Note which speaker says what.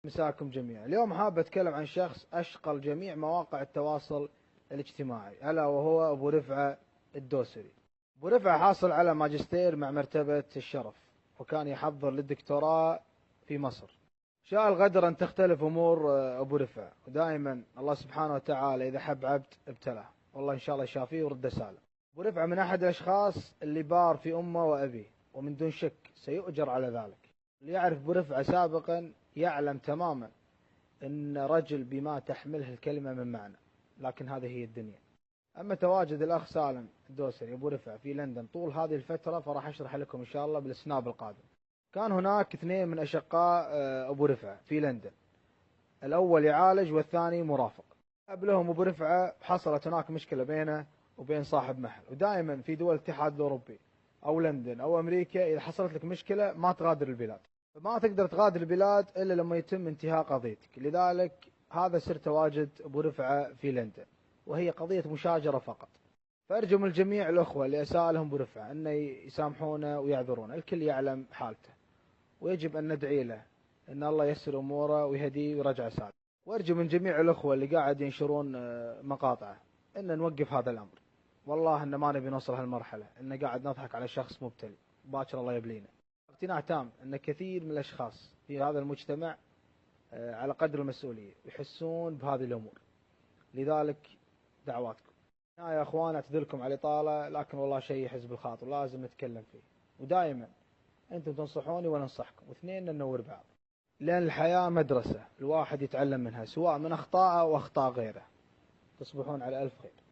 Speaker 1: مساكم جميعا. اليوم حاب أتكلم عن شخص أشغل جميع مواقع التواصل الاجتماعي، ألا وهو أبو رفعة الدوسري. أبو رفعة حاصل على ماجستير مع مرتبة الشرف، وكان يحضر للدكتوراه في مصر. شاء القدر أن تختلف أمور أبو رفعة، ودائما الله سبحانه وتعالى إذا حب عبد ابتلاه، والله إن شاء الله يشافيه ورده سالم. أبو رفعة من أحد الأشخاص اللي بار في أمه وأبيه، ومن دون شك سيؤجر على ذلك. اللي يعرف أبو رفعة سابقا يعلم تماما أن رجل بما تحمله الكلمة من معنى، لكن هذه هي الدنيا. أما تواجد الأخ سالم الدوسري أبو رفعة في لندن طول هذه الفترة فراح أشرح لكم إن شاء الله بالسناب القادم. كان هناك اثنين من أشقاء أبو رفعة في لندن، الأول يعالج والثاني مرافق. قبلهم أبو رفعة حصلت هناك مشكلة بينه وبين صاحب محل، ودائما في دول الاتحاد الأوروبي أو لندن أو أمريكا إذا حصلت لك مشكلة ما تغادر البلاد، فما تقدر تغادر البلاد إلا لما يتم انتهاء قضيتك. لذلك هذا سر تواجد أبو رفعة في لندن، وهي قضية مشاجرة فقط. فأرجو من الجميع الأخوة اللي أساء لهم أبو رفعة أن يسامحونه ويعذرونه، الكل يعلم حالته ويجب أن ندعي له أن الله ييسر أموره ويهديه ويرجع سالم. وأرجو من جميع الأخوة اللي قاعد ينشرون مقاطعه أن نوقف هذا الأمر. والله أن ما نبي نوصل هالمرحلة أن قاعد نضحك على شخص مبتلي، باكر الله يبلينا. اقتناع تام أن كثير من الأشخاص في هذا المجتمع على قدر المسؤولية يحسون بهذه الأمور، لذلك دعواتكم. يا أخوان أعتذركم على الإطالة، لكن والله شيء يحز بالخاطر لازم نتكلم فيه، ودائما أنتم تنصحوني وننصحكم، واثنين ننور بعض، لأن الحياة مدرسة الواحد يتعلم منها سواء من أخطائه وأخطاء غيره. تصبحون على ألف خير.